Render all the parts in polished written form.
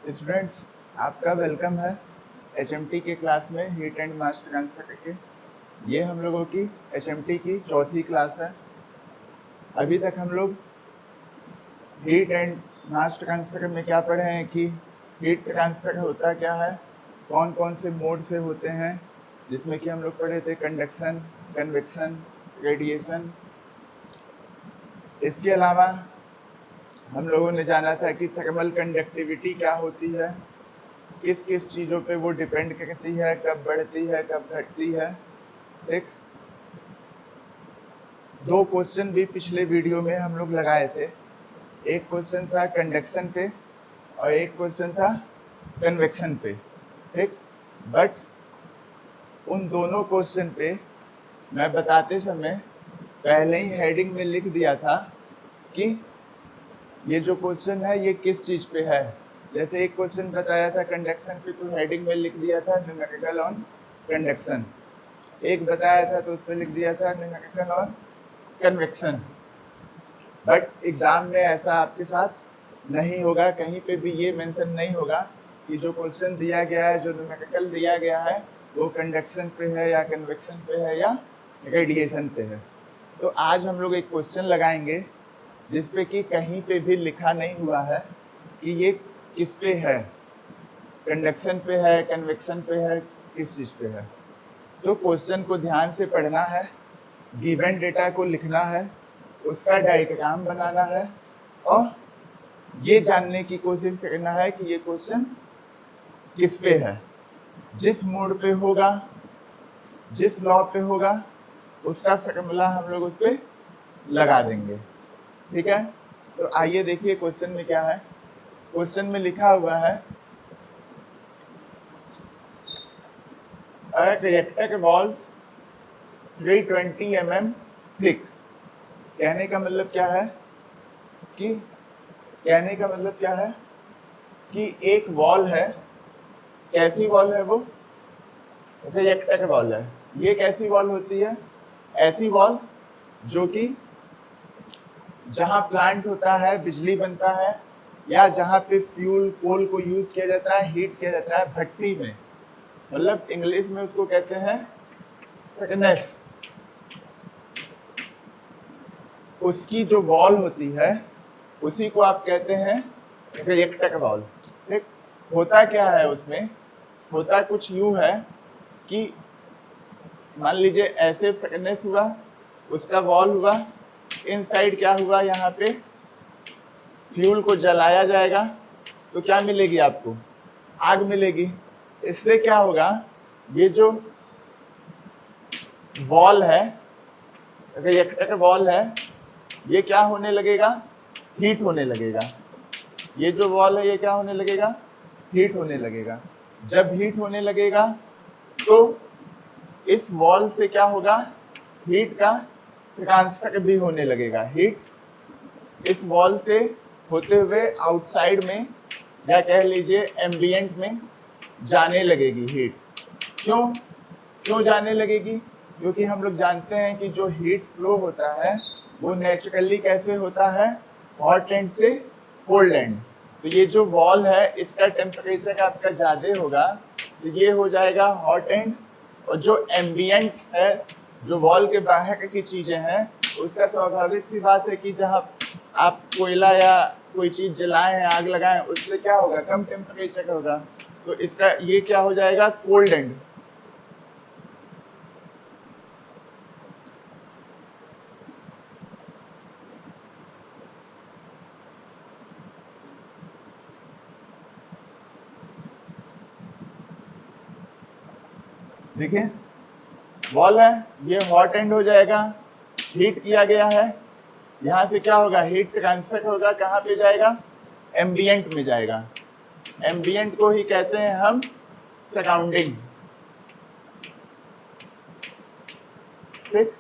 Students, आपका welcome है HMT के क्लास में हीट एंड मास ट्रांसफर के। ये हम लोगों की एचएमटी की चौथी क्लास है। अभी तक हम लोग हीट एंड मास ट्रांसफर में क्या पढ़े हैं कि हीट ट्रांसफर होता क्या है, कौन कौन से मोड से होते हैं, जिसमें कि हम लोग पढ़े थे कंडक्शन, कन्वेक्शन, रेडिएशन। इसके अलावा हम लोगों ने जाना था कि थर्मल कंडक्टिविटी क्या होती है, किस किस चीज़ों पे वो डिपेंड करती है, कब बढ़ती है कब घटती है। ठीक, दो क्वेश्चन भी पिछले वीडियो में हम लोग लगाए थे। एक क्वेश्चन था कंडक्शन पे और एक क्वेश्चन था कन्वेक्शन पे। ठीक, बट उन दोनों क्वेश्चन पे मैं बताते समय पहले ही हेडिंग में लिख दिया था कि ये जो क्वेश्चन है ये किस चीज पे है। जैसे एक क्वेश्चन बताया था कंडक्शन पे, तो हेडिंग में लिख दिया था न्यूमेरिकल ऑन कंडक्शन। एक बताया था तो उस पर लिख दिया था numerical on convection. But exam में ऐसा आपके साथ नहीं होगा, कहीं पे भी ये मेंशन नहीं होगा कि जो क्वेश्चन दिया गया है, जो न्यूमेरिकल दिया गया है, वो कंडक्शन पे है या कन्वेक्शन पे है या रेडिएशन पे है। तो आज हम लोग एक क्वेश्चन लगाएंगे जिसपे कि कहीं पे भी लिखा नहीं हुआ है कि ये किस पे है, कंडक्शन पे है, कन्वेक्शन पे है, किस चीज पे है। तो क्वेश्चन को ध्यान से पढ़ना है, गिवन डेटा को लिखना है, उसका डायग्राम बनाना है और ये जानने की कोशिश करना है कि ये क्वेश्चन किस पे है। जिस मोड पे होगा, जिस लॉ पे होगा, उसका फॉर्मूला हम लोग उस पे लगा देंगे। ठीक है, तो आइए देखिए क्वेश्चन में क्या है। क्वेश्चन में लिखा हुआ है a reactor walls 320 mm thick। कहने का मतलब क्या है कि एक वॉल है। कैसी वॉल है वो? रिएक्टर वॉल है। ये कैसी वॉल होती है? ऐसी वॉल जो कि जहां प्लांट होता है, बिजली बनता है, या जहां पे फ्यूल कोल को यूज किया जाता है, हीट किया जाता है भट्टी में, मतलब इंग्लिश में उसको कहते हैं फर्नेस। उसकी जो वॉल होती है उसी को आप कहते हैं रिएक्टर वॉल। ठीक, होता क्या है उसमें? होता कुछ यूं है कि मान लीजिए ऐसे फर्नेस हुआ, उसका वॉल हुआ, इनसाइड क्या हुआ, यहाँ पे फ्यूल को जलाया जाएगा तो क्या मिलेगी आपको? आग मिलेगी। इससे क्या होगा, ये जो वॉल है, रिएक्टर वॉल है, ये क्या होने लगेगा? हीट होने लगेगा। ये जो वॉल है ये क्या होने लगेगा? हीट होने लगेगा। जब हीट होने लगेगा तो इस वॉल से क्या होगा? हीट का ट्रांसफर भी होने लगेगा। हीट इस वॉल से होते हुए आउटसाइड में या कह लीजिए एम्बियंट में जाने लगेगी हीट। क्यों जाने लगेगी? क्योंकि हम लोग जानते हैं कि जो हीट फ्लो होता है वो नेचुरली कैसे होता है? हॉट एंड से कोल्ड एंड। तो ये जो वॉल है इसका टेम्परेचर आपका ज्यादा होगा तो ये हो जाएगा हॉट एंड, और जो एम्बियंट है, जो वॉल के बाहर की चीजें हैं, उसका स्वाभाविक सी बात है कि जहाँ आप कोयला या कोई चीज जलाएं, आग लगाएं, उससे क्या होगा? कम टेम्परेचर होगा। तो इसका ये क्या हो जाएगा? Cold and. देखिए वॉल है, ये हॉट एंड हो जाएगा, हीट किया गया है, यहाँ से क्या होगा? हीट ट्रांसफर होगा, कहाँ पे जाएगा? एम्बियंट में जाएगा। एम्बियंट को ही कहते हैं हम सराउंडिंग। ठीक,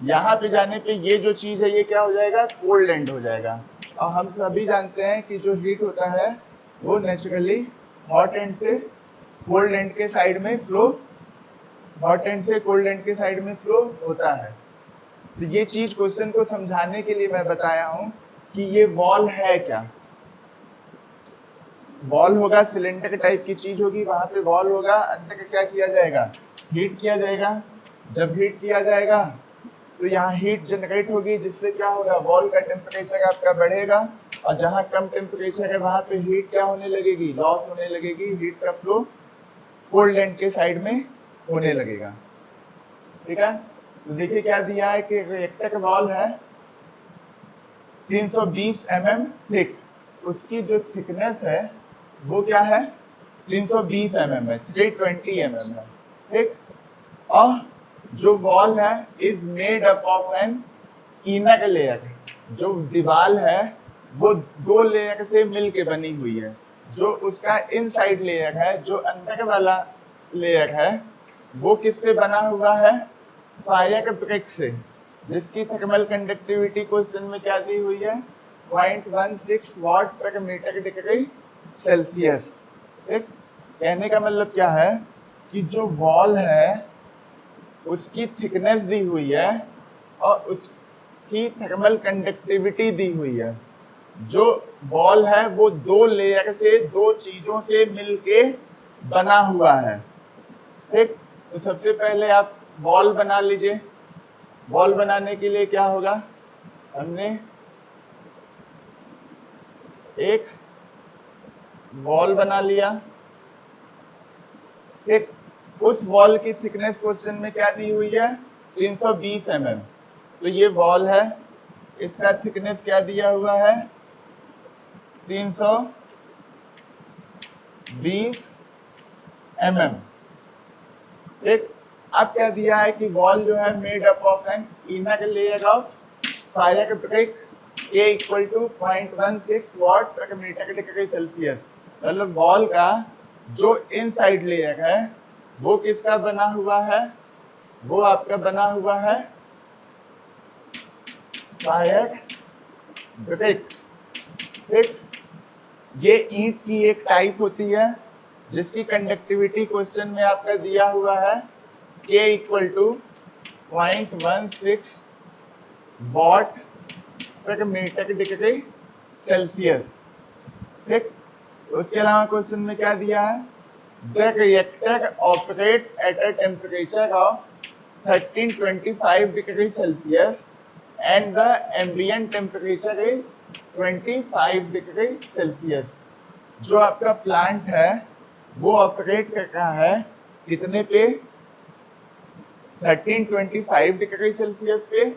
यहाँ पे जाने पे ये जो चीज है ये क्या हो जाएगा? कोल्ड एंड हो जाएगा। और हम सभी जानते हैं कि जो हीट होता है वो नेचुरली हॉट एंड से कोल्ड एंड के साइड में फ्लो, हॉट एंड से कोल्ड एंड के साइड में फ्लो होता है। तो ये चीज क्वेश्चन को समझाने के लिए मैं बताया हूं कि ये वॉल है क्या। वॉल होगा, सिलेंडर टाइप की चीज होगी, वहां पे वॉल होगा, अंदर क्या किया जाएगा, हीट किया जाएगा। जब हीट किया जाएगा तो यहाँ हीट जनरेट होगी, जिससे क्या होगा, वॉल का टेम्परेचर आपका बढ़ेगा, और जहाँ कम टेम्परेचर है वहां पे हीट क्या होने लगेगी, लॉस होने लगेगी, हीट का फ्लो कोल्ड एंड के साइड में होने लगेगा। ठीक है, तो देखिए क्या दिया है कि रिएक्टर का वॉल है 320 mm थिक, उसकी जो थिकनेस है वो क्या है 320 mm है, 320 mm है। ठीक, और जो वॉल है is made up of an inner layer, जो दीवार है वो दो लेयर से मिलके बनी हुई है। जो उसका इनसाइड लेयर है, जो अंदर वाला लेयर है, वो किससे बना हुआ है, फायर ब्रिक से, जिसकी थर्मल कंडक्टिविटी क्वेश्चन में क्या दी हुई है, 0.16 watt per metre degree Celsius. ठीक, कहने का मतलब क्या है कि जो वॉल है उसकी थिकनेस दी हुई है और उसकी थर्मल कंडक्टिविटी दी हुई है। जो वॉल है वो दो लेयर से, दो चीजों से मिलके बना हुआ है। ठीक, तो सबसे पहले आप वॉल बना लीजिए। वॉल बनाने के लिए क्या होगा, हमने एक वॉल बना लिया। ठीक, उस वॉल की थिकनेस क्वेश्चन में क्या दी हुई है, 320 mm। तो ये वॉल है, इसका थिकनेस क्या दिया हुआ है, 320 mm। ठीक, अब क्या दिया है कि वॉल जो है made up of an inner layer of fire brick K equal to 0.16 watt per metre degree Celsius. मतलब वॉल का जो इनसाइड लेयर है वो किसका बना हुआ है, वो आपका बना हुआ है फायर ब्रिक। ठीक, ये ईंट की एक टाइप होती है जिसकी कंडक्टिविटी क्वेश्चन में आपका दिया हुआ है K equal to 0.16 watt per metre degree Celsius. ठीक, उसके अलावा क्वेश्चन में क्या दिया है, the reactor operates at a temperature of 1325 degree Celsius and the ambient temperature is 25 degree Celsius. जो आपका प्लांट है वो ऑपरेट कर रहा है कितने पे, 1325 डिग्री सेल्सियस पे,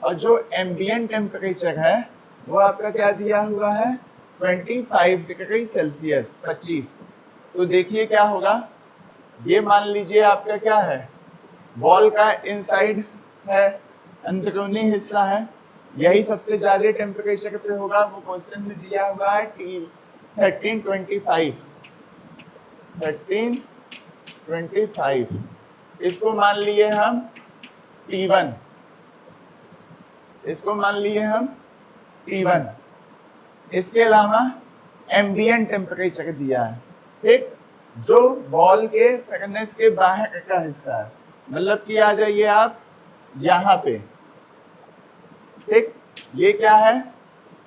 और जो एम्बिएंट टेम्परेचर है वो आपका क्या दिया हुआ है, 25 डिग्री सेल्सियस, 25। तो देखिए क्या होगा, ये मान लीजिए आपका क्या है, वॉल का इनसाइड है, अंदरूनी हिस्सा है, यही सबसे ज्यादा टेम्परेचर पे होगा, वो क्वेश्चन में दिया हुआ है 1325। इसको मान लिए हम T1, इसको मान लिए हम T1। इसके अलावा एम्बिएंट टेम्परेचर दिया है। ठीक, जो वॉल के फर्नेस के बाहर का हिस्सा है, मतलब कि आ जाइए आप यहाँ पे। ठीक, ये क्या है,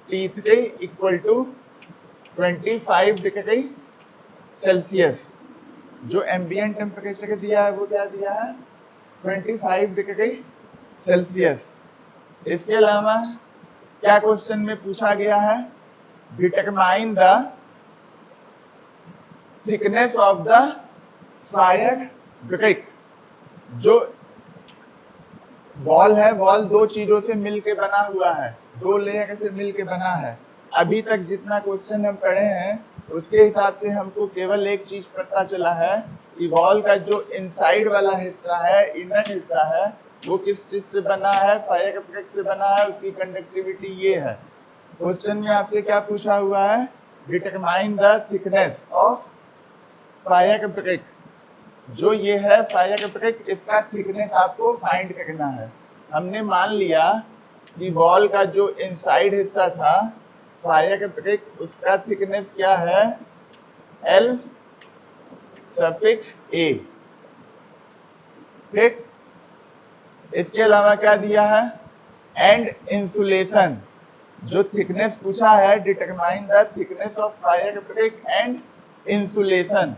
T3 equal to 25 degree Celsius. जो एम्बिएंट टेम्परेचर दिया है वो क्या दिया है, 25 डिग्री सेल्सियस। इसके अलावा क्या क्वेश्चन में पूछा गया है, determine the thickness of the fire brick. जो वॉल है, वॉल दो चीजों से मिलके बना हुआ है, दो लेयर से मिलके बना है। अभी तक जितना क्वेश्चन हम पढ़े हैं उसके हिसाब से हमको केवल एक चीज पता चला है कि वॉल का जो इनसाइड वाला हिस्सा है, इनर हिस्सा है, वो किस चीज से बना है, फायर ब्रिक से बना है, उसकी कंडक्टिविटी ये है। क्वेश्चन में आपसे क्या पूछा हुआ है, determine the thickness of fire brick. जो ये है फायर ब्रिक, इसका थिकनेस आपको फाइंड करना है। हमने मान लिया कि वॉल का जो इनसाइड हिस्सा था फायर ब्रिक, उसका थिकनेस क्या है, L सफिक्स A। ठीक, इसके अलावा क्या दिया है, एंड इंसुलेशन। जो थिकनेस पूछा है, determine the thickness of fire brick and insulation.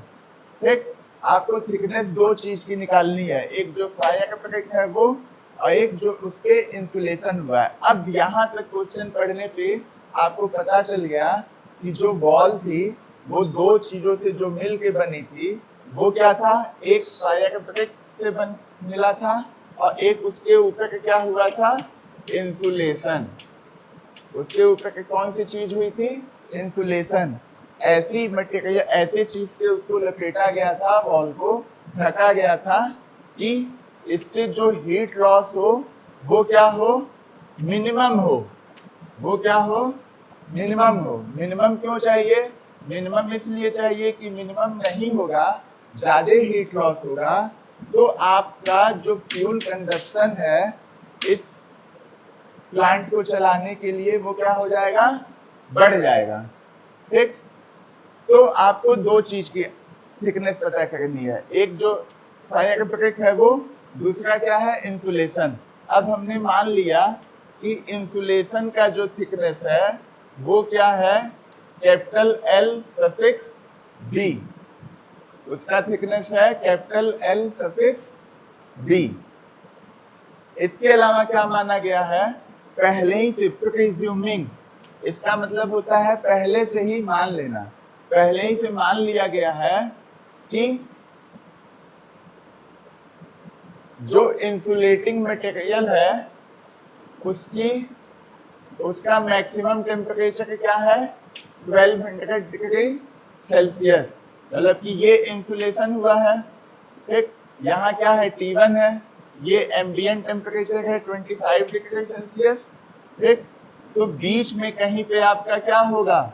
ठीक, आपको थिकनेस दो चीज की निकालनी है, एक जो फायर ब्रिक है वो, और एक जो उसके इंसुलेशन हुआ है। अब यहाँ तक क्वेश्चन पढ़ने पे आपको पता चल गया कि जो वॉल थी वो दो चीजों से जो मिल के बनी थी, वो क्या था, एक फायर ब्रिक से बन मिला था और एक उसके ऊपर क्या हुआ था, इंसुलेशन। उसके ऊपर कौन सी चीज हुई थी, इंसुलेशन। ऐसी मटेरियल, ऐसे चीज से उसको लपेटा गया था, वॉल को ढका गया था कि इससे जो हीट लॉस हो वो क्या हो, मिनिमम हो। वो क्या हो, मिनिमम हो। मिनिमम क्यों चाहिए, मिनिमम इसलिए चाहिए कि मिनिमम नहीं होगा, ज्यादा हीट लॉस होगा तो आपका जो फ्यूल कंजप्शन है इस प्लांट को चलाने के लिए वो क्या हो जाएगा, बढ़ जाएगा। ठीक, तो आपको दो चीज की थिकनेस पता करनी है, एक जो फायर ब्रिक है वो, दूसरा क्या है, इंसुलेशन। अब हमने मान लिया कि इंसुलेशन का जो थिकनेस है वो क्या है, कैपिटल एल सफिक्स बी। उसका थिकनेस है कैपिटल एल सफिक्स बी। इसके अलावा क्या माना गया है, पहले ही से प्रीज्यूमिंग, इसका मतलब होता है पहले से ही मान लेना। पहले ही से मान लिया गया है कि जो इंसुलेटिंग मटेरियल है उसका मैक्सिमम टेम्परेचर क्या है, 1200 डिग्री सेल्सियस। मतलब कि ये इंसुलेशन हुआ है। ठीक, यहाँ क्या है, T1 है, ये एम्बिएंट टेम्परेचर है 25 डिग्री सेल्सियस। ठीक, तो बीच में कहीं पे आपका क्या होगा,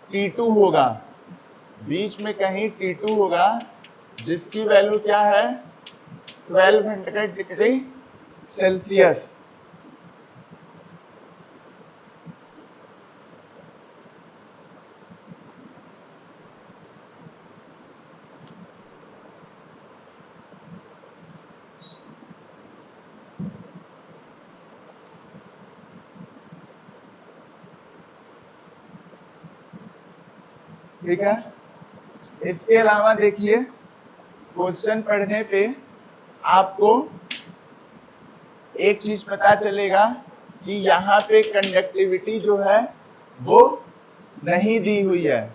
T2 होगा। बीच में कहीं T2 होगा जिसकी वैल्यू क्या है, 1200 डिग्री सेल्सियस। ठीक है, इसके अलावा देखिए क्वेश्चन पढ़ने पे आपको एक चीज पता चलेगा कि यहाँ पे कंडक्टिविटी जो है वो नहीं दी हुई है।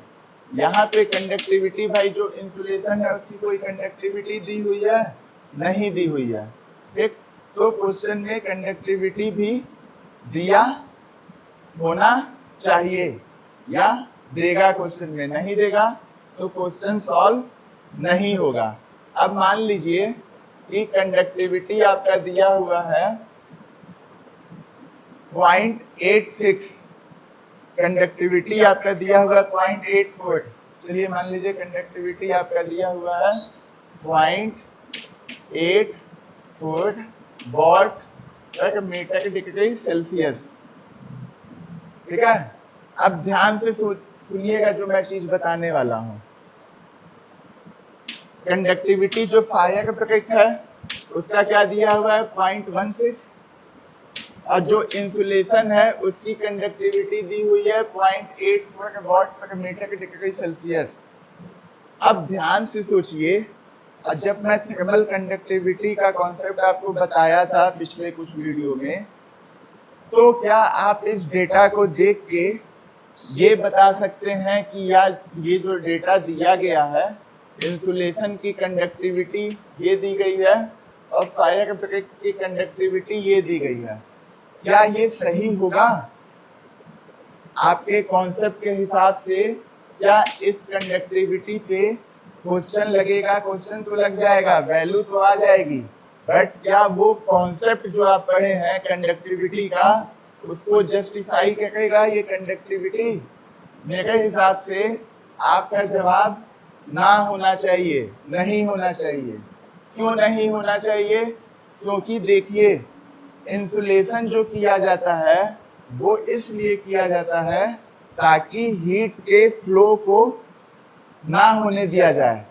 यहाँ पे कंडक्टिविटी, भाई जो इंसुलेशन है उसकी कोई कंडक्टिविटी दी हुई है, नहीं दी हुई है। ठीक, तो क्वेश्चन में कंडक्टिविटी भी दिया होना चाहिए, या देगा क्वेश्चन में, नहीं देगा तो क्वेश्चन सॉल्व नहीं होगा। अब मान लीजिए कि कंडक्टिविटी आपका दिया हुआ है 0.86, कंडक्टिविटी आपका दिया हुआ 0.84। चलिए मान लीजिए कंडक्टिविटी आपका दिया हुआ है 0.84 वॉट पर मीटर डिग्री सेल्सियस। ठीक है, अब ध्यान से सुनिएगा जो मैं चीज बताने वाला हूं। कंडक्टिविटी जो फायर ब्रिक है उसका क्या दिया हुआ है, 0.16, और जो इंसुलेशन है उसकी कंडक्टिविटी दी हुई है 0.84 वॉट पर मीटर डिग्री सेल्सियस। अब ध्यान से सोचिए, जब मैं थर्मल कंडक्टिविटी का कॉन्सेप्ट आपको बताया था पिछले कुछ वीडियो में, तो क्या आप इस डेटा को देख के ये बता सकते हैं कि यार ये जो डेटा दिया गया है, इंसुलेशन की कंडक्टिविटी ये दी गई है और फायर ब्रिक की कंडक्टिविटी ये दी गई है, क्या ये सही होगा आपके कॉन्सेप्ट के हिसाब से? क्या इस कंडक्टिविटी पे क्वेश्चन लगेगा? क्वेश्चन तो लग जाएगा, वैल्यू तो आ जाएगी, बट क्या वो कॉन्सेप्ट जो आप पढ़े हैं कंडक्टिविटी का उसको जस्टिफाई करेगा ये कंडक्टिविटी? मेरे हिसाब से आपका जवाब ना होना चाहिए, नहीं होना चाहिए। क्यों नहीं होना चाहिए? क्योंकि देखिए इंसुलेशन जो किया जाता है वो इसलिए किया जाता है ताकि हीट के फ्लो को ना होने दिया जाए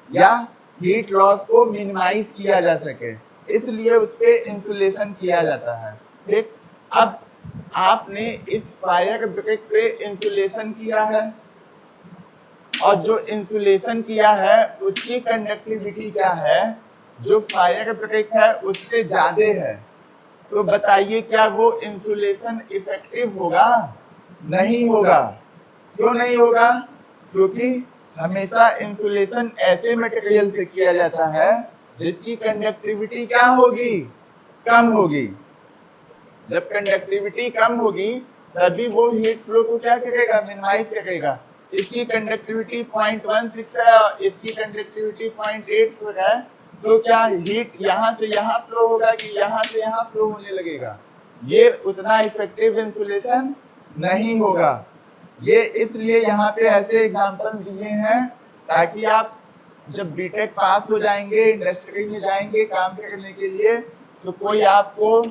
या हीट लॉस को मिनिमाइज किया जा सके, इसलिए उस पे इंसुलेशन किया जाता है। ठीक, अब आपने इस फायर ब्रिकेट पे इंसुलेशन किया है और जो इंसुलेशन किया है उसकी कंडक्टिविटी क्या है, जो फायर ब्रिकेट है उससे ज्यादा है। तो बताइए क्या वो इंसुलेशन इफेक्टिव होगा? नहीं होगा। क्यों नहीं होगा? क्योंकि हमेशा इंसुलेशन ऐसे मटेरियल से किया जाता है जिसकी कंडक्टिविटी क्या होगी? कम होगी। जब कंडक्टिविटी कम होगी तभी वो हीट फ्लो को क्या करेगा? मिनिमाइज करेगा। इसकी कंडक्टिविटी 0.16 है और इसकी कंडक्टिविटी 0.8 है, तो क्या हीट यहाँ से यहाँ फ्लो होगा कि यहाँ से यहाँ फ्लो होने लगेगा? ये उतना इफेक्टिव इंसुलेशन नहीं होगा। ये इसलिए यहाँ पे ऐसे एग्जांपल दिए हैं ताकि आप जब बीटेक पास हो जाएंगे, इंडस्ट्री में जाएंगे काम करने के लिए, तो कोई आपको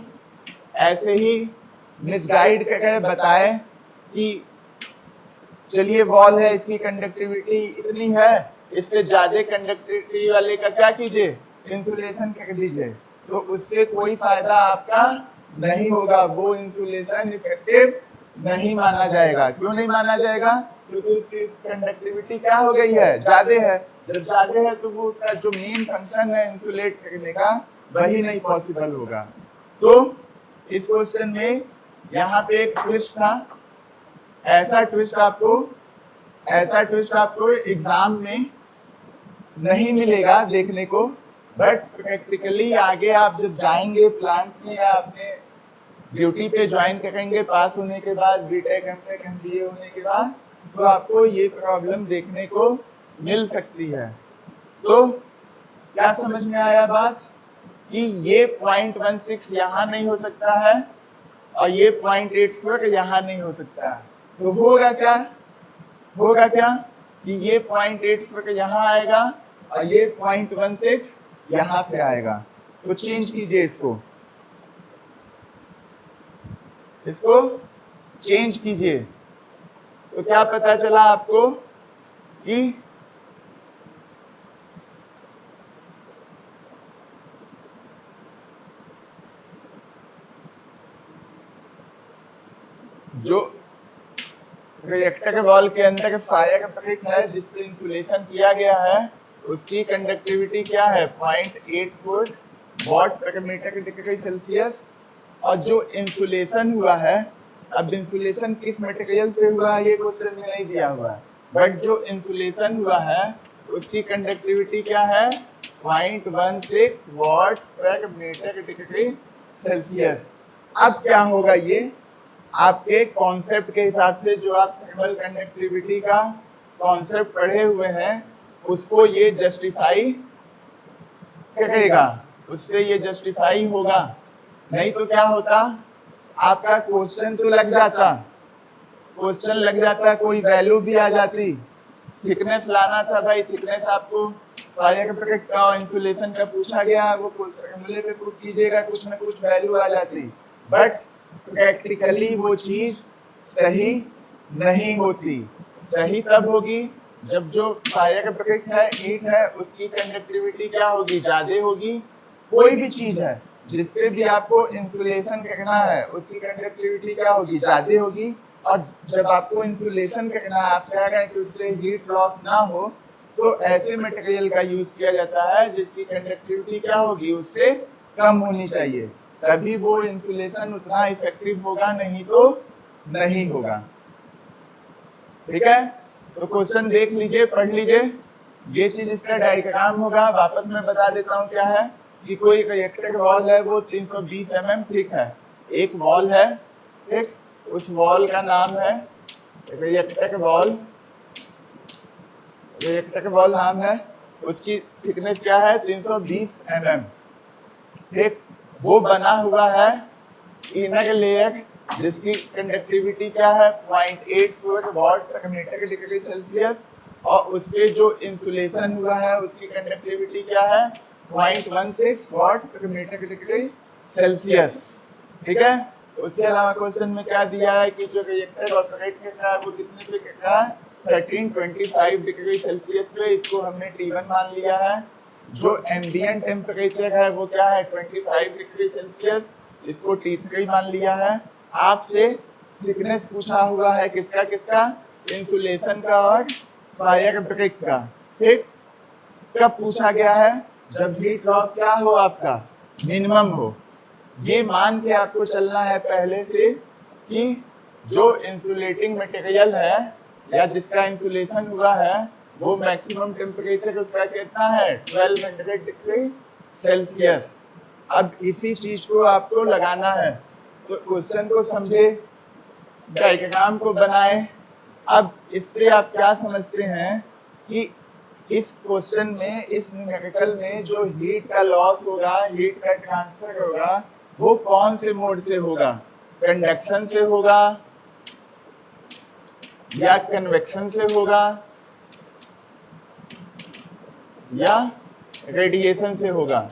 ऐसे ही मिसगाइड करके बताए कि चलिए वॉल है, इसकी कंडक्टिविटी इतनी है, इससे ज्यादा कंडक्टिविटी वाले का क्या कीजिए? इंसुलेशन कर दीजिए। तो उससे कोई फायदा आपका नहीं होगा, वो इंसुलेशन इफेक्टिव नहीं माना जाएगा। क्यों नहीं माना जाएगा? क्योंकि उसकी कंडक्टिविटी क्या हो गई है? ज्यादा है। जब ज्यादा है तो वो उसका जो मेन फंक्शन है इंसुलेट करने का, वही नहीं पॉसिबल होगा। तो इस क्वेश्चन में यहाँ पे एक ट्विस्ट था। ऐसा ट्विस्ट आपको एग्जाम में नहीं मिलेगा देखने को, बट प्रैक्टिकली आगे आप जब जाएंगे प्लांट में या अपने ड्यूटी पे ज्वाइन करेंगे पास होने के बाद, बीटेक एमटेक एमबीए होने के बाद, तो आपको ये प्रॉब्लम देखने को मिल सकती है। तो क्या समझ में आया बात कि ये 0.16 यहाँ नहीं हो सकता है और ये 0.84 यहाँ नहीं हो सकता है। तो होगा क्या कि ये 0.84 यहाँ आएगा और ये 0.16 यहाँ पे आएगा। तो चेंज कीजिए इसको चेंज कीजिए। तो क्या पता चला आपको कि जो रिएक्टर वॉल के अंदर फायर ब्रिकेट है जिस पे इंसुलेशन किया गया है, उसकी कंडक्टिविटी क्या है? 0.84 वॉट पर मीटर डिग्री सेल्सियस। और जो इंसुलेशन हुआ है, अब इंसुलेशन किस मटेरियल से हुआ है ये क्वेश्चन में नहीं दिया हुआ है, बट जो इंसुलेशन हुआ है उसकी कंडक्टिविटी क्या है? 0.16 वॉट पर मीटर डिग्री सेल्सियस। अब क्या होगा? ये आपके कॉन्सेप्ट के हिसाब से जो आप थर्मल कंडक्टिविटी का कॉन्सेप्ट पढ़े हुए हैं उसको ये जस्टिफाई करेगा, उससे ये जस्टिफाई होगा। नहीं तो क्या होता? आपका क्वेश्चन तो लग जाता, कोई वैल्यू भी आ जाती। थिकनेस लाना था भाई, थिकनेस आपको फायर ब्रिकेट का और इंसुलेशन का पूछा गया, वो फॉर्मूले पे प्रूफ कीजिएगा, कुछ ना कुछ वैल्यू आ जाती। बट प्रैक्टिकली वो चीज सही नहीं होती। सही तब होगी जब जो फायर ब्रिकेट है, ईंट है, उसकी कंडक्टिविटी क्या होगी? ज्यादा होगी। कोई भी चीज है जिसपे भी आपको इंसुलेशन करना है उसकी कंडक्टिविटी क्या होगी? ज्यादा होगी। और जब आपको इंसुलेशन करना है, आप चाह रहे हैं कि उससे हीट लॉस ना हो, तो ऐसे मटेरियल का यूज किया जाता है जिसकी कंडक्टिविटी क्या होगी? उससे कम होनी चाहिए, तभी वो इंसुलेशन उतना इफेक्टिव होगा, नहीं तो नहीं होगा। ठीक है? तो क्वेश्चन देख लीजिए, पढ़ लीजिए। ये चीज इसका डायग्राम होगा, वापस मैं बता देता हूँ क्या है कि कोई रिएक्टर वॉल है, वो 320 mm थिक है। एक वॉल है, ठीक, उस वॉल का नाम है रिएक्टर वॉल नाम है, उसकी थिकनेस क्या है? 320 mm। ठीक, वो बना हुआ है इनर लेयर जिसकी कंडक्टिविटी क्या है? 0.84 वॉट पर मीटर डिग्री सेल्सियस। और उसपे जो इंसुलेशन हुआ है उसकी कंडक्टिविटी क्या है? 0.16 वॉट पर मीटर डिग्री सेल्सियस। ठीक है? उसके अलावा क्वेश्चन में क्या दिया है कि जो रिएक्टर ऑपरेट कर रहा है वो कितने पे कर रहा है? 1325 डिग्री सेल्सियस पे। इसको हमने T1 मान लिया है। जो एम्बिएंट टेम्परेचर है वो क्या है? 25 डिग्री सेल्सियस। इसको T3 मान लिया है। आपसे थिकनेस पूछा हुआ है किसका किसका, इंसुलेशन का और फायर ब्रेक का। ठीक, कब पूछा गया है, जब हीट लॉस क्या हो आपका, मिनिमम हो। ये मान के आपको चलना है पहले से कि जो इंसुलेटिंग मटेरियल है या जिसका इंसुलेशन हुआ है वो मैक्सिमम टेम्परेचर उसका कितना है, 1200 डिग्री सेल्सियस। अब इसी चीज को आपको लगाना है, तो क्वेश्चन को समझे, डायग्राम को बनाए। अब इससे आप क्या समझते हैं कि इस क्वेश्चन में, इस न्यूमेरिकल में जो हीट का लॉस होगा, हीट का ट्रांसफर होगा, वो कौन से मोड से होगा, कंडक्शन से होगा या कन्वेक्शन से होगा या रेडिएशन से होगा।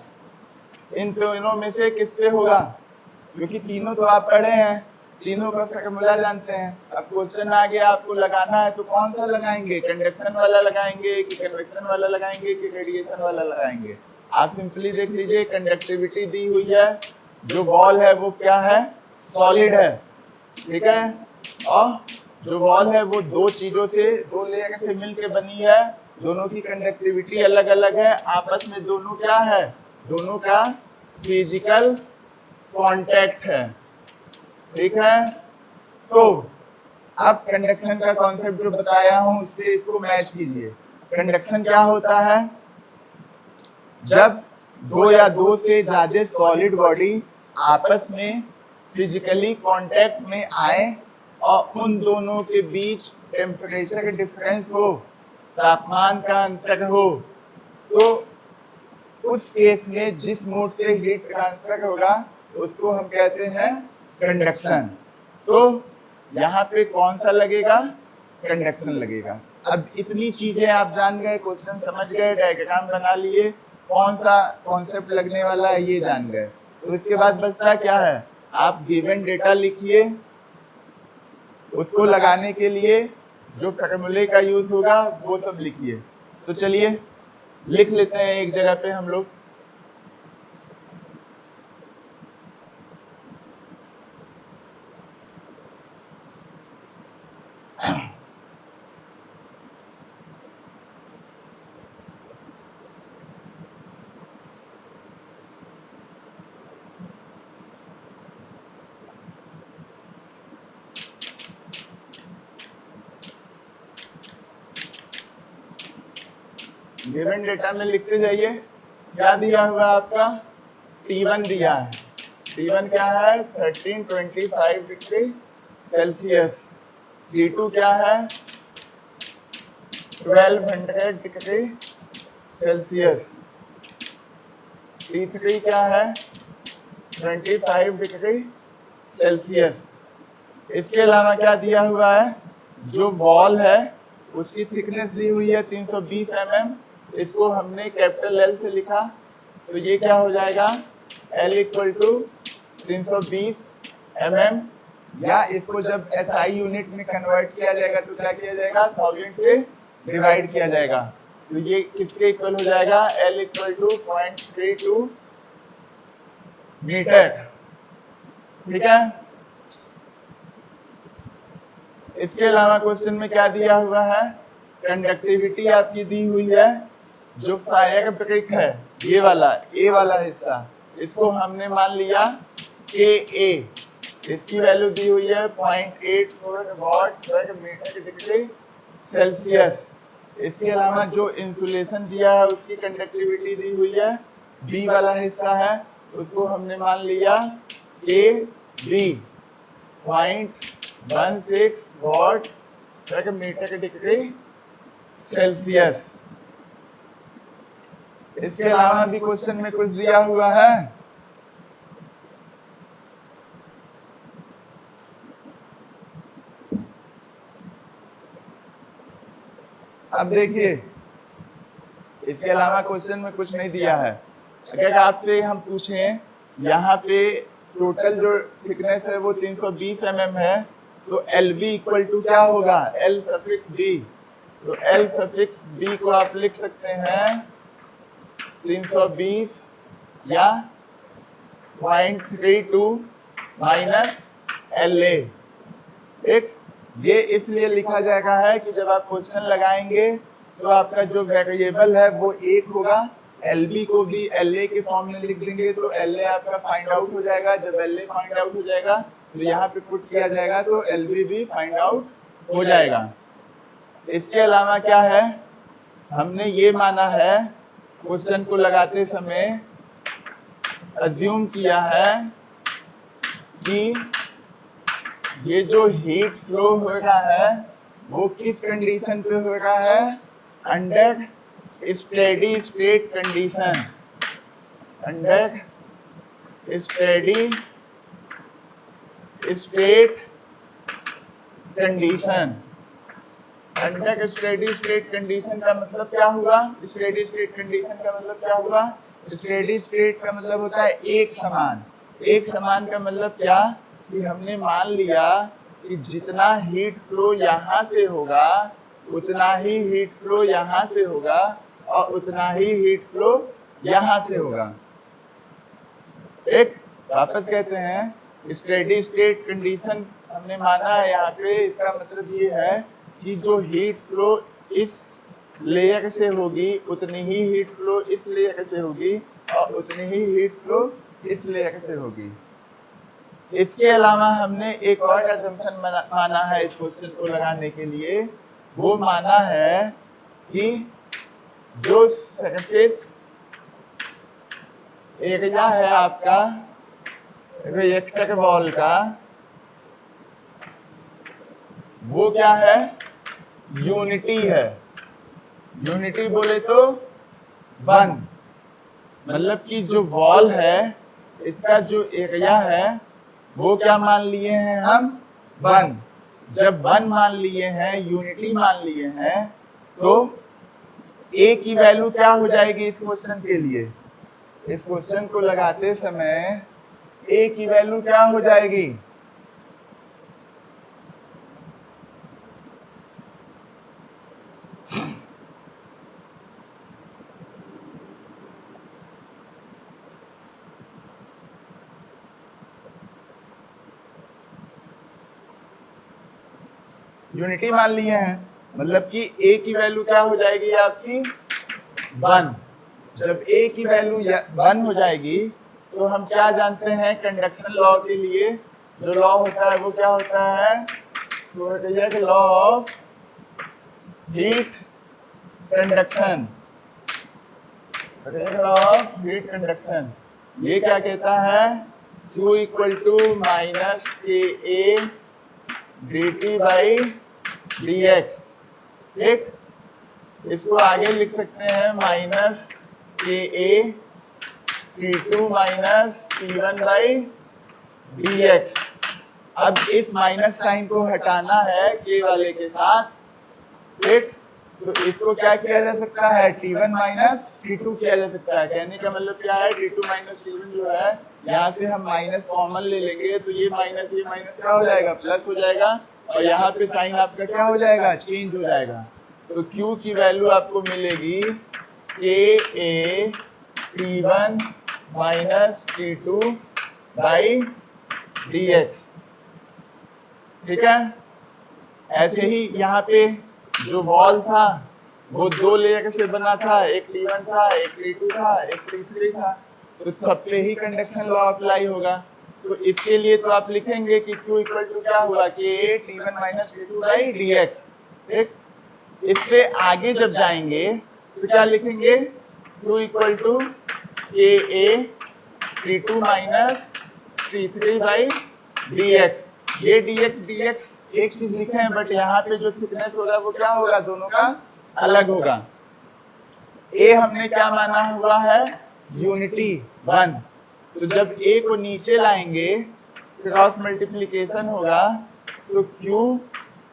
इन दोनों में से किससे होगा, क्योंकि तीनों तो आप पढ़े हैं, तीनों का फॉर्मूला जानते हैं। अब क्वेश्चन आ गया, आपको लगाना है तो कौन सा लगाएंगे, कंडक्शन वाला लगाएंगे कि कन्वेक्शन वाला लगाएंगे कि रेडिएशन वाला लगाएंगे। आप सिंपली देख लीजिए, कंडक्टिविटी दी हुई है, जो बॉल है वो क्या है, सॉलिड है, ठीक है, और जो बॉल है वो दो चीजों से, दो लेयर से मिलकर बनी है, दोनों की कंडक्टिविटी अलग अलग है, आपस में दोनों क्या है, दोनों का फिजिकल कांटेक्ट है, ठीक है। तो अब कंडक्शन का कॉन्सेप्ट जो बताया हूं उससे इसको मैच कीजिए। कंडक्शन क्या होता है, जब दो या दो से ज्यादा सॉलिड बॉडी आपस में फिजिकली कांटेक्ट में आए और उन दोनों के बीच टेम्परेचर का डिफरेंस हो, तापमान का अंतर हो, तो उस केस में जिस मोड से हीट ट्रांसफर होगा उसको हम कहते हैं कंडक्शन। तो यहाँ पे कौन सा लगेगा, कंडक्शन लगेगा। अब इतनी चीजें आप जान गए, क्वेश्चन समझ गए, डायग्राम बना लिए, कौन सा कॉन्सेप्ट लगने वाला है ये जान गए। तो इसके बाद बचता क्या है, आप गिवन डेटा लिखिए, उसको लगाने के लिए जो फॉर्मूले का यूज होगा वो सब लिखिए। तो चलिए लिख लेते हैं एक जगह पे हम लोग। गिवन डेटा में लिखते जाइए। क्या दिया हुआ आपका, T1 दिया है, T1 क्या है 1325 डिग्री सेल्सियस, T2 क्या है 1200 डिग्री सेल्सियस, T3 क्या है 25 डिग्री सेल्सियस। इसके अलावा क्या दिया हुआ है, जो बॉल है उसकी थिकनेस दी हुई है 320 mm, इसको हमने कैपिटल L से लिखा, तो ये क्या हो जाएगा L इक्वल टू 320 mm, या इसको जब SI यूनिट में कन्वर्ट किया जाएगा तो क्या किया जाएगा, 1000 से डिवाइड किया जाएगा, तो ये किसके इक्वल हो जाएगा, L इक्वल टू 0.32 मीटर, ठीक है। इसके अलावा क्वेश्चन में क्या दिया हुआ है, कंडक्टिविटी आपकी दी हुई है, जो फायर ब्रेक है ये वाला ए वाला हिस्सा, इसको हमने मान लिया KA, इसकी वैल्यू दी हुई है 0.84 वाट पर मीटर डिग्री सेल्सियस। इसके अलावा जो इंसुलेशन दिया है उसकी कंडक्टिविटी दी हुई है, बी वाला हिस्सा है, उसको हमने मान लिया KB, 0.16 watt per metre degree Celsius. इसके अलावा भी क्वेश्चन में कुछ दिया हुआ है, अब देखिए इसके अलावा क्वेश्चन में कुछ नहीं दिया है। अगर आपसे हम पूछें यहाँ पे टोटल जो थिकनेस है वो 320 mm है, तो LB इक्वल टू क्या होगा, L सफिक्स B, तो L सफिक्स B को आप लिख सकते हैं 320 या 0.32 माइनस LA। एक ये इसलिए लिखा जाएगा है कि जब आप क्वेश्चन लगाएंगे तो आपका जो वेरिएबल है वो एक होगा, LB को भी LA के फॉर्म में लिख देंगे तो LA आपका फाइंड आउट हो जाएगा। जब LA फाइंड आउट हो जाएगा तो यहाँ पे पुट किया जाएगा तो LB भी फाइंड आउट हो जाएगा। इसके अलावा क्या है, हमने ये माना है क्वेश्चन को लगाते समय अज्यूम किया है कि ये जो हीट फ्लो हो रहा है वो किस कंडीशन पे हो रहा है, under steady state condition. Under steady state condition. Under steady state condition का मतलब क्या हुआ, स्टेडी स्टेट कंडीशन का मतलब क्या हुआ, स्टेडी स्टेट का मतलब होता है एक समान। एक समान का मतलब क्या कि हमने मान लिया कि जितना हीट फ्लो यहाँ से होगा उतना ही हीट फ्लो यहाँ से होगा और उतना ही हीट फ्लो यहाँ से होगा। एक वापस कहते हैं स्टेडी स्टेट कंडीशन हमने माना है यहाँ पे, इसका मतलब ये है कि जो हीट फ्लो इस लेयर से होगी उतनी ही हीट फ्लो इस लेयर से होगी और उतनी ही हीट फ्लो इस लेयर से होगी। इसके अलावा हमने एक और असम्पशन माना है इस क्वेश्चन को लगाने के लिए, वो माना है कि जो सरफेस एरिया है आपका रिएक्टर वॉल का वो क्या है, यूनिटी है। यूनिटी बोले तो 1, मतलब कि जो वॉल है इसका जो एरिया है वो क्या मान लिए हैं हम, 1। जब 1 मान लिए हैं, यूनिटी मान लिए हैं, तो A की वैल्यू क्या हो जाएगी इस क्वेश्चन के लिए, इस क्वेश्चन को लगाते समय A की वैल्यू क्या हो जाएगी, यूनिटी मान लिए हैं, मतलब कि A की वैल्यू क्या हो जाएगी आपकी 1। जब A की वैल्यू 1 हो जाएगी तो हम क्या जानते हैं कंडक्शन लॉ के लिए जो लॉ होता है वो क्या होता है, law of heat conduction. Law of heat conduction ये क्या कहता है, Q equal to minus KA dt by dx। ठीक, इसको आगे लिख सकते हैं minus KA T2 minus T1 by dx। अब इस माइनस साइन को हटाना है K वाले के साथ, ठीक, तो इसको क्या किया जा सकता है, T1 माइनस T2 किया जा सकता है। कहने का मतलब क्या है, T2 माइनस T1 जो है यहाँ से हम माइनस कॉमन ले लेंगे तो ये माइनस क्या हो जाएगा, प्लस हो जाएगा और यहाँ पे साइन आपका क्या हो जाएगा, चेंज हो जाएगा। तो Q की वैल्यू आपको मिलेगी KA T1 minus T2 by dx। ठीक है, ऐसे ही यहाँ पे जो वॉल था वो 2 लेयर से बना था, एक T1 था, एक T2 था, एक T3 था, तो सब पे ही कंडक्शन लॉ अप्लाई होगा। तो इसके लिए तो आप लिखेंगे कि Q इक्वल टू क्या हुआ, KA T1 minus T2 by dx। ठीक, इससे आगे जब जाएंगे तो क्या लिखेंगे, Q equal to KA T2 minus T3 by dx। ये dx एक चीज लिखे हैं बट यहाँ पे जो थिकनेस होगा वो क्या होगा, दोनों का अलग होगा। A हमने क्या माना हुआ है, यूनिटी 1। तो जब A को नीचे लाएंगे क्रॉस मल्टीप्लिकेशन होगा तो Q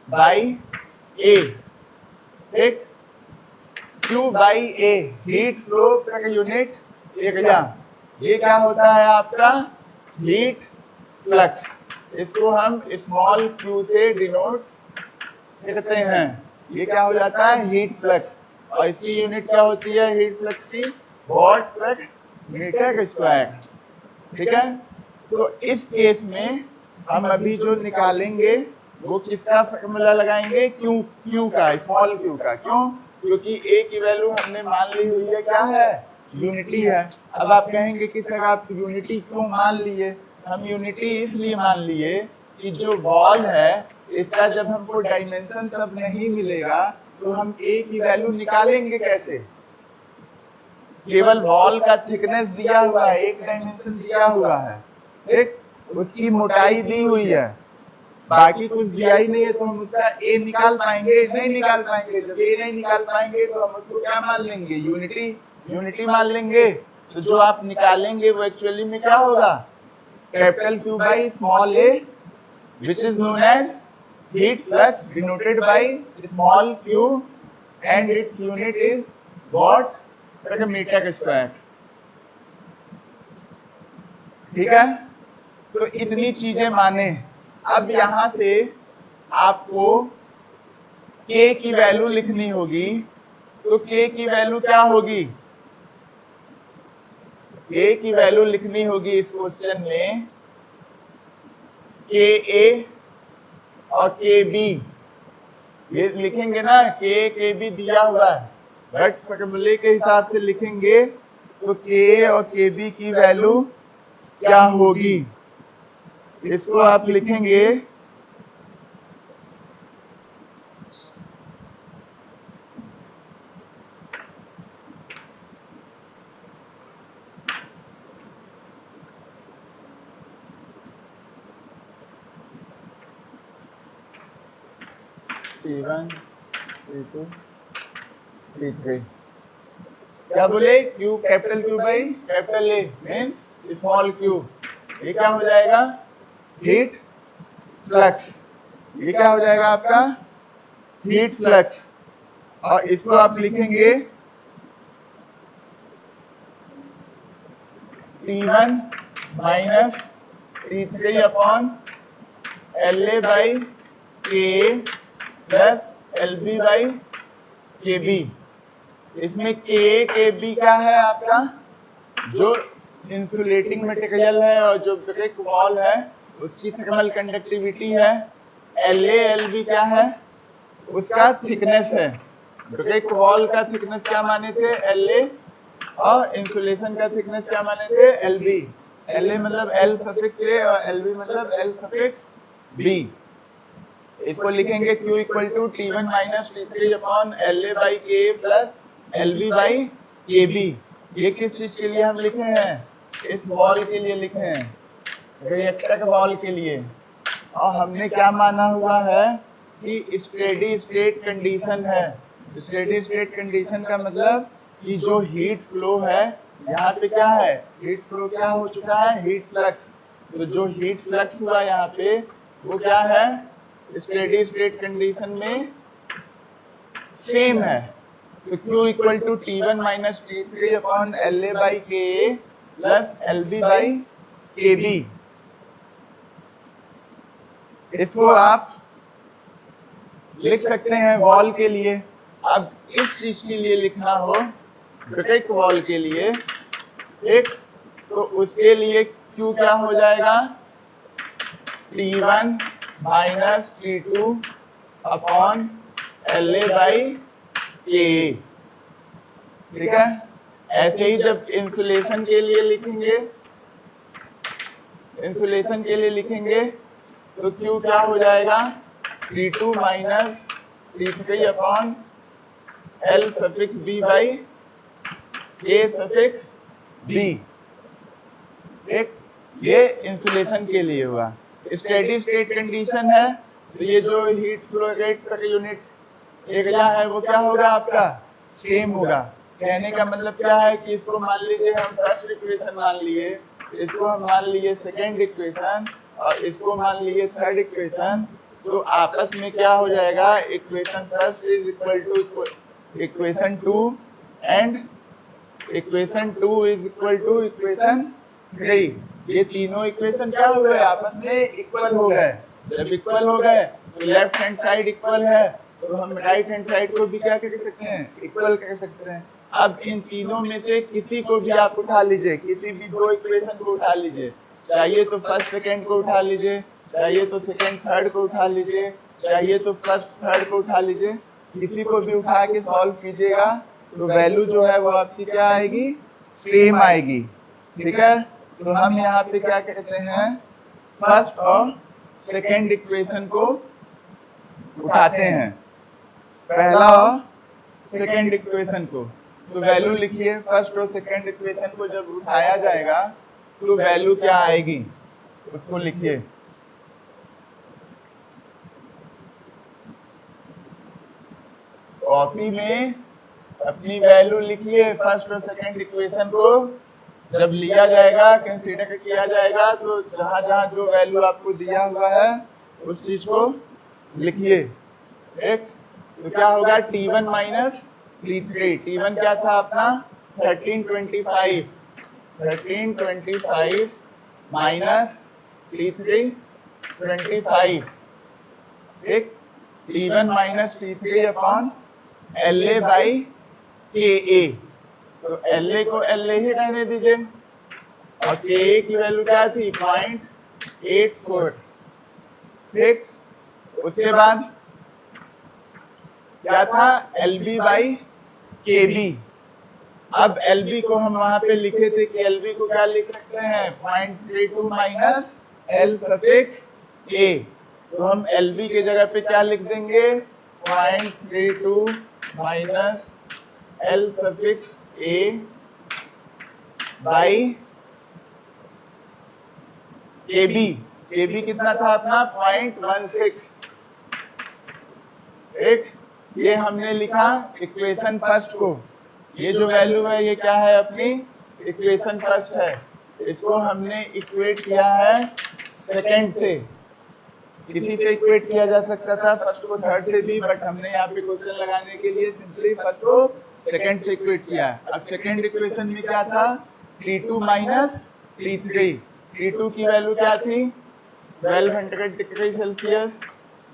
बाई A। ठीक, Q by A heat flow per unit area, ये क्या होता है आपका हीट फ्लक्स। इसको हम स्मॉल q से डिनोट करते हैं, ये क्या हो जाता है हीट फ्लक्स, और इसकी यूनिट क्या होती है हीट फ्लक्स की, वॉट पर मीटर स्क्वायर। ठीक है, तो इस केस में हम अभी जो निकालेंगे वो किसका फॉर्मूला लगाएंगे, क्यू का, स्मॉल क्यू का। क्यों? क्योंकि ए की वैल्यू हमने मान ली हुई है क्या है, यूनिटी है। अब आप कहेंगे कि सर आप यूनिटी क्यों मान लिए? हम यूनिटी इसलिए मान लिए कि जो वॉल है इसका जब हमको डायमेंशन सब नहीं मिलेगा तो हम ए की वैल्यू निकालेंगे कैसे? केवल वॉल का थिकनेस दिया हुआ है, एक डायमेंशन दिया हुआ है, ठीक, उसकी मोटाई दी हुई है, बाकी कुछ दिया ही नहीं है, तो हम उसका ए निकाल पाएंगे? नहीं निकाल पाएंगे। जब ए नहीं निकाल पाएंगे तो हम उसको क्या मान लेंगे, यूनिटी मान लेंगे। तो जो आप निकालेंगे वो एक्चुअली में क्या होगा, capital Q by small A, which is known as heat flux denoted by small Q and its unit is watt, metre square. ठीक है, तो इतनी चीजें माने। अब यहां से आपको k की वैल्यू लिखनी होगी, तो k की वैल्यू क्या होगी, k की वैल्यू लिखनी होगी इस क्वेश्चन में ka और kb, ये लिखेंगे ना, kb दिया हुआ है, बट फॉर्मूले के हिसाब से लिखेंगे तो k और kb की वैल्यू क्या होगी, इसको आप लिखेंगे T1, T2, T3। क्या बोले, Q capital Q by capital A means small q, ये क्या हो जाएगा, हीट फ्लक्स। ये क्या हो जाएगा आपका, हीट फ्लक्स। और इसको आप लिखेंगे T1 minus T3 upon LA by KA plus LB by KB। इसमें KA KB क्या है आपका, जो इंसुलेटिंग मटेरियल है और जो ब्रिक वॉल है उसकी थर्मल कंडक्टिविटी है। LA LB क्या है, उसका थिकनेस है। ब्रिक वॉल का थिकनेस क्या माने थे, LA, और इंसुलेशन का थिकनेस क्या माने थे, LB। LA मतलब L सफिक्स A और LB मतलब L सफिक्स B। इसको लिखेंगे Q equal to T1 minus T3 upon LA by K plus LB by KB। ये किस चीज के लिए हम लिखे हैं, इस वॉल के लिए लिखे हैं, रिएक्टर वॉल के लिए। और हमने क्या माना हुआ है कि स्टेडी स्टेट कंडीशन है। स्टेडी स्टेट कंडीशन का मतलब कि जो हीट फ्लो है यहाँ पे क्या है, हीट फ्लो क्या हो चुका है, हीट फ्लक्स। तो जो हीट फ्लक्स हुआ यहाँ पे वो क्या है, स्टेडी स्टेट कंडीशन में सेम है। तो Q equal to T1 minus T3 upon LA by KA plus LB by KB। इसको आप लिख सकते हैं वॉल के लिए। अब इस चीज के लिए लिखना हो, ब्रिक वॉल के लिए, एक तो उसके लिए Q क्या हो जाएगा, T1 minus T2 upon LA by KA। ठीक है, ऐसे ही जब इंसुलेशन के लिए लिखेंगे, इंसुलेशन के लिए लिखेंगे तो Q क्या हो जाएगा, T2 minus T3 upon L suffix B by A suffix B। एक ये इंसुलेशन के लिए हुआ। स्टेडी स्टेट कंडीशन है तो ये जो heat flow rate per unit area है वो क्या होगा आपका, सेम होगा। कहने का मतलब क्या है कि इसको मान लीजिए हम फर्स्ट इक्वेशन मान लिए, इसको हम मान लिए सेकेंड इक्वेशन और इसको मान लिए थर्ड इक्वेशन। तो आपस में क्या हो जाएगा, equation first is equal to equation 2 and equation 2 is equal to equation 3। ये तीनों इक्वेशन क्या हो गए, आपस में इक्वल हो गए। जब इक्वल हो गए तो लेफ्ट हैंड साइड इक्वल है तो हम राइट हैंड साइड को भी क्या कर सकते हैं, इक्वल कर सकते हैं। अब इन तीनों में से किसी को भी आप उठा लीजिए, किसी भी दो इक्वेशन को उठा लीजिए, चाहिए तो फर्स्ट सेकंड को उठा लीजिए, चाहिए तो सेकंड थर्ड को उठा लीजिए, चाहिए तो फर्स्ट थर्ड को उठा लीजिए, किसी को भी उठा के सॉल्व कीजिएगा तो वैल्यू जो है वो आपकी क्या आएगी, सेम आएगी। ठीक है, तो हम यहाँ पे क्या कहते हैं, फर्स्ट और सेकंड इक्वेशन को उठाते हैं, पहला और सेकंड इक्वेशन को। तो वैल्यू लिखिए, फर्स्ट और सेकंड इक्वेशन को जब उठाया जाएगा तो वैल्यू क्या आएगी उसको लिखिए। कॉपी में अपनी वैल्यू लिखिए, फर्स्ट और सेकंड इक्वेशन को जब लिया जाएगा, कंसीडर किया जाएगा, तो जहां जहां जो वैल्यू आपको दिया हुआ है उस चीज को लिखिए। एक तो क्या होगा, T1 माइनस T3। T1 क्या था अपना 1325 माइनस T3 25। ठीक, T1 minus T3 upon LA by KA। तो LA को LA ही रहने दीजिए और KA की वैल्यू क्या थी 0.84। ठीक, उसके बाद क्या था LB बाई KB। अब LB को हम वहां पे लिखे थे कि LB को क्या लिख सकते हैं 0.32 माइनस L सफिक्स A। तो हम LB के जगह पे क्या लिख देंगे 0.32 minus L suffix A by KB। KB कितना था अपना 0.16। एक ये हमने लिखा इक्वेशन फर्स्ट को, ये जो वैल्यू है ये क्या है अपनी इक्वेशन फर्स्ट है। इसको हमने इक्वेट किया है सेकंड से, किसी से इक्वेट किया जा सकता था फर्स्ट को थर्ड से भी, बट हमने यहाँ पे क्वेश्चन लगाने के लिए सिंपली फर्स्ट को सेकंड से इक्वेट किया। अब सेकंड इक्वेशन में क्या था T2 माइनस T3। T2 की वैल्यू क्या थी 1200 डिग्री सेल्सियस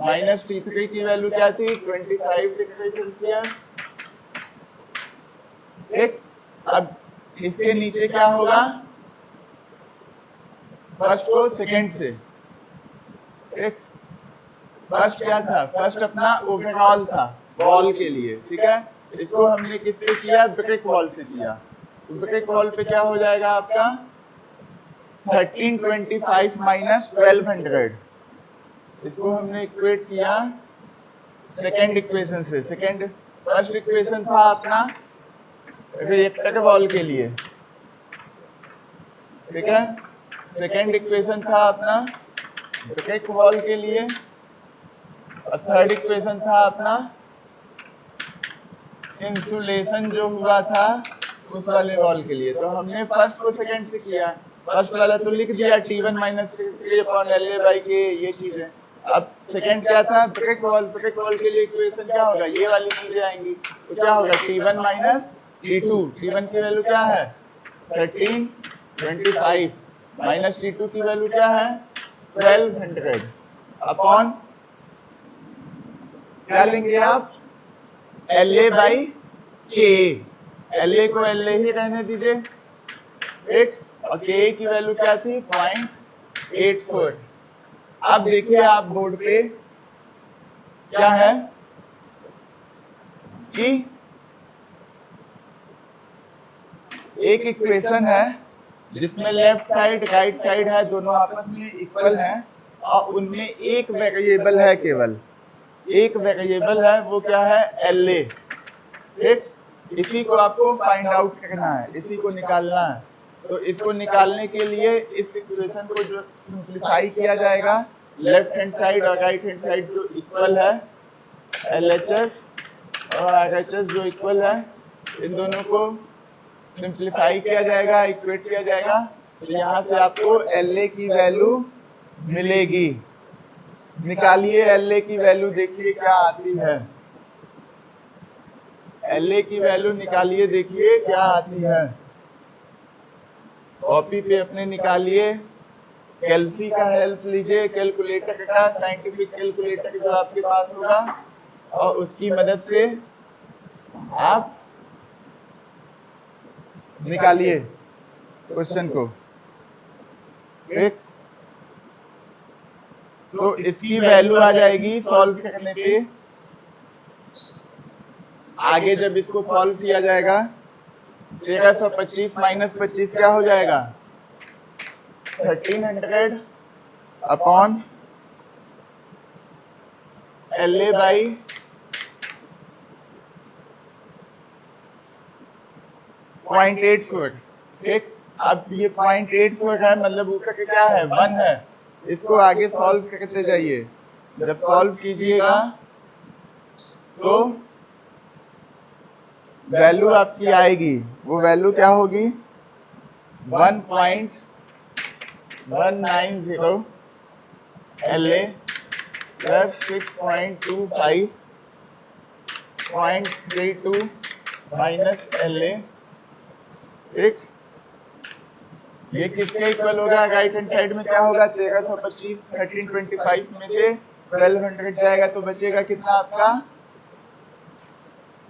माइनस T3 की वैल्यू क्या थी 25 डिग्री सेल्सियस। एक अब इसके नीचे क्या होगा, फर्स्ट को सेकंड से। एक फर्स्ट क्या था, फर्स्ट अपना ओवरऑल था वॉल के लिए। ठीक है, इसको हमने किससे किया ब्रिक वॉल से किया। तो ब्रिक वॉल पे क्या हो जाएगा आपका 1325 माइनस 1200। इसको हमने इक्वेट किया सेकंड इक्वेशन से। सेकंड फर्स्ट इक्वेशन था अपना रिएक्टर वॉल के लिए। ठीक है, सेकंड इक्वेशन था अपना ब्रिक वॉल के लिए और थर्ड इक्वेशन था अपना इंसुलेशन जो हुआ था उस वाले वॉल के लिए। तो हमने फर्स्ट को सेकंड से किया, फर्स्ट वाला तो लिख दिया T1 minus T3 upon LA by K, ये चीजें। अब सेकंड क्या था ब्रिक वॉल। ब्रिक वॉल के लिए इक्वेशन क्या होगा, ये वाली चीजें आएंगी। तो क्या होगा T1 माइनस T2। T1 की वैल्यू क्या है 1325 माइनस T2 की वैल्यू क्या है 1200 अपॉन क्या लेंगे आप LA बाई K। LA को LA ही रहने दीजिए। एक और K की वैल्यू क्या थी 0.84। अब देखिए आप बोर्ड पे क्या है कि एक इक्वेशन है जिसमें लेफ्ट साइड राइट साइड है, दोनों आपस में इक्वल हैं और उनमें एक वेरिएबल है, केवल एक वेरिएबल है, वो क्या है LA। ठीक, इसी को आपको फाइंड आउट करना है, इसी को निकालना है। तो इसको निकालने के लिए इस इक्वेशन को जो सिंप्लीफाई किया जाएगा, लेफ्ट हैंड साइड और राइट हैंड साइड जो इक्वल है LHS और RHS जो इक्वल है, इन दोनों को सिंप्लीफाई किया जाएगा, इक्वेट किया जाएगा। तो यहाँ से आपको LA की वैल्यू मिलेगी। निकालिए LA की वैल्यू, देखिए क्या आती है। LA की वैल्यू निकालिए, देखिए क्या आती है। कॉपी पे अपने निकालिए, कैलसी का हेल्प लीजिए, कैलकुलेटर का, साइंटिफिक कैलकुलेटर जो आपके पास होगा, और उसकी मदद से आप निकालिए क्वेश्चन को। ठीक, तो इसकी वैल्यू आ जाएगी सॉल्व करने पे, आगे जब इसको सॉल्व किया जाएगा 1325 माइनस 25 क्या हो जाएगा 1300 अपॉन LA बाई 0.84। ठीक, अब ये 0.84 है, मतलब ऊपर के क्या है 1 है, इसको आगे सॉल्व करते जाइए। जब सॉल्व कीजिएगा तो वैल्यू आपकी आएगी, वो वैल्यू क्या होगी 1.190 LA प्लस 6.25 0.32 माइनस LA। ठीक, ये किसके इक्वल होगा, राइट हैंड साइड में क्या होगा 1325, 1325 में से 1200 जाएगा तो बचेगा कितना आपका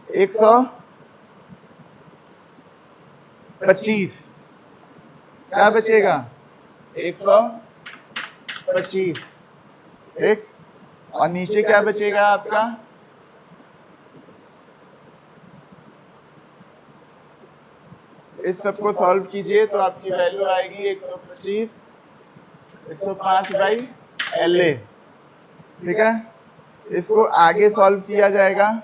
125, क्या बचेगा 125। ठीक, और नीचे क्या बचेगा आपका इस सबको सॉल्व कीजिए तो आपकी वैल्यू आएगी 125 105 बाई LA। ठीक है, इसको आगे सॉल्व किया जाएगा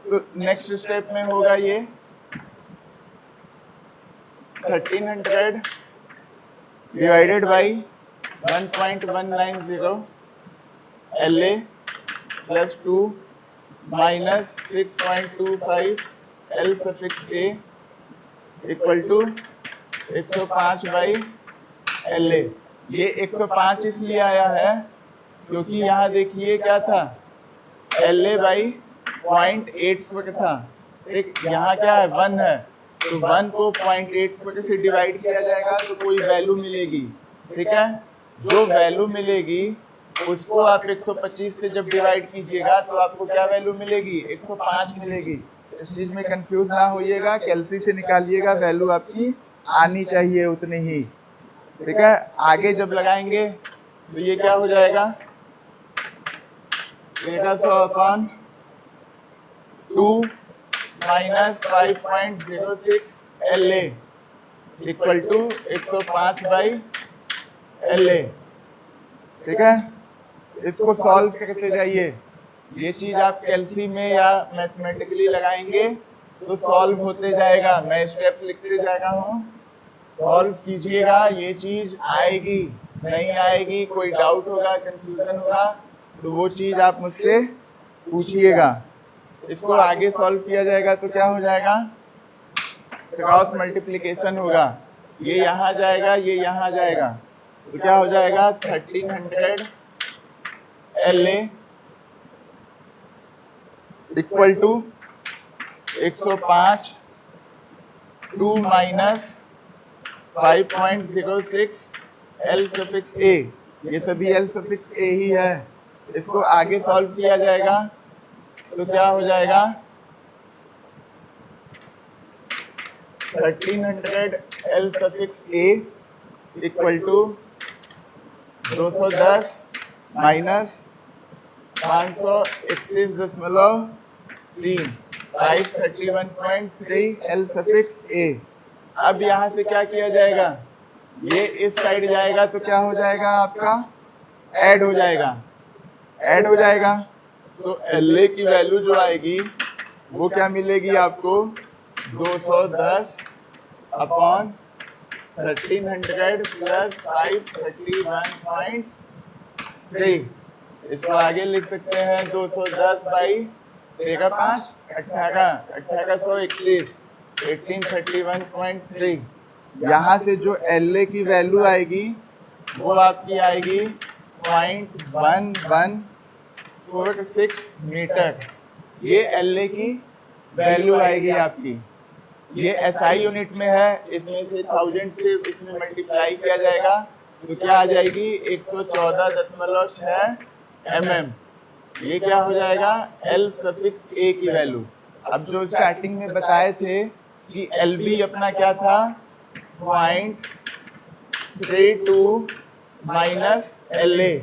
तो नेक्स्ट स्टेप में होगा ये 1300 divided by 1.190 LA plus 2 minus 6.25 L suffix A equal to 105 by LA। ये 105 इसलिए आया है क्योंकि यहाँ देखिए क्या था LA बाई 0.84 था। एक यहाँ क्या है 1 है, तो 1 को 0.84 से डिवाइड किया जाएगा तो कोई वैल्यू मिलेगी। ठीक है, जो वैल्यू मिलेगी उसको आप 125 से जब डिवाइड कीजिएगा तो आपको क्या वैल्यू मिलेगी 105 मिलेगी। इस चीज में कंफ्यूज ना होइएगा, कैलसी से निकालिएगा, वैल्यू आपकी आनी चाहिए उतनी ही। ठीक है, आगे जब लगाएंगे तो ये क्या हो जाएगा 2 minus 5.06 LA equal to 105 by LA। ठीक है, इसको सॉल्व करते जाइए। ये चीज आप कैलसी में या मैथमेटिकली लगाएंगे तो सॉल्व होते जाएगा। मैं स्टेप लिखते जा रहा हूँ, सॉल्व कीजिएगा, ये चीज आएगी नहीं आएगी, कोई डाउट होगा कंफ्यूजन होगा तो वो चीज आप मुझसे पूछिएगा। इसको आगे सॉल्व किया जाएगा तो क्या हो जाएगा क्रॉस मल्टीप्लिकेशन होगा, ये यहाँ जाएगा ये यहाँ जाएगा तो क्या हो जाएगा 1300 LA equal to 105 2 minus 5.06 L suffix A। ये सभी L सफिक्स A ही है। इसको आगे सॉल्व किया जाएगा तो क्या हो जाएगा 1300 L suffix A equal to 210 minus 531.3 531.3 L suffix A। अब यहाँ से क्या किया जाएगा, ये इस साइड जाएगा तो क्या हो जाएगा आपका ऐड हो जाएगा, ऐड हो जाएगा तो LA की वैल्यू जो आएगी वो क्या मिलेगी आपको 210 अपॉन 1300 प्लस 531.3। इसको आगे लिख सकते हैं 210 बाई 5 1821 1831.3। यहाँ से जो LA की वैल्यू आएगी वो आपकी आएगी 0.1146 मीटर। ये LA की वैल्यू आएगी आपकी। ये SI यूनिट में है, इसमें से 1000 से इसमें मल्टीप्लाई किया जाएगा तो क्या आ जाएगी 114.6 mm। ये क्या हो जाएगा L सफिक्स A की वैल्यू। अब जो स्टार्टिंग में बताए थे कि LB अपना क्या था 0.32 माइनस LA,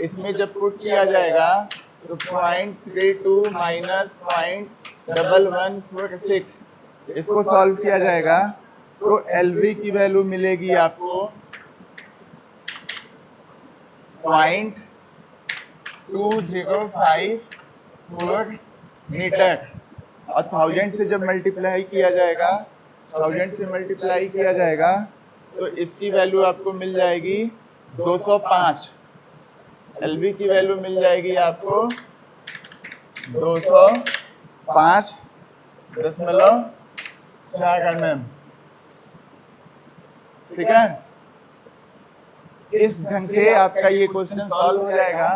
इसमें जब पुट किया जाएगा तो 0.32 माइनस 0.1146, इसको सॉल्व किया जाएगा तो LV की वैल्यू मिलेगी आपको 0.2054 मीटर, और 1000 से जब मल्टीप्लाई किया जाएगा, 1000 से मल्टीप्लाई किया जाएगा तो इसकी वैल्यू आपको मिल जाएगी 205। LV की वैल्यू मिल जाएगी आपको 205.4 mm। ठीक है, इस ढंग से आपका ये क्वेश्चन सॉल्व हो जाएगा।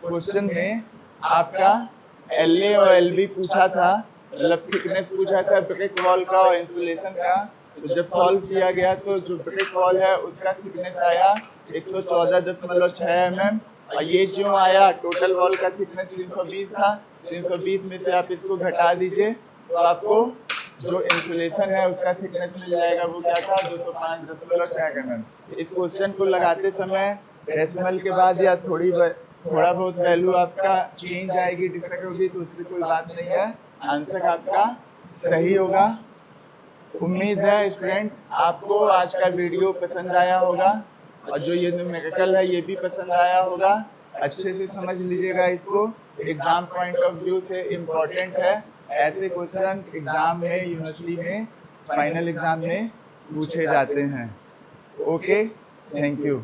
क्वेश्चन में आपका LA और LB पूछा था, मतलब थिकनेस पूछा था ब्रिक वॉल का और इंसुलेशन का। तो जब सॉल्व किया गया तो जो ब्रिक वॉल है उसका थिकनेस आया 114.6 mm, और ये जो आया टोटल वॉल का थिकनेस 320 था। 320 में से आप इसको घटा दीजिए तो आपको जो इंसुलेशन है उसका थिकनेस मिल जाएगा, वो क्या था 205.6 mm। इस क्वेश्चन को लगाते समय डेसिमल के बाद या थोड़ा बहुत वैल्यू आपका चेंज आएगी, डिफरेंट होगी, तो उससे कोई बात नहीं है, आंसर आपका सही होगा। उम्मीद है स्टूडेंट आपको आज का वीडियो पसंद आया होगा, और जो ये न्यूमेरिकल है ये भी पसंद आया होगा। अच्छे से समझ लीजिएगा इसको, एग्जाम पॉइंट ऑफ व्यू से इम्पोर्टेंट है। ऐसे क्वेश्चन एग्जाम में, यूनिवर्सिटी में, फाइनल एग्जाम में पूछे जाते हैं। Okay, thank you.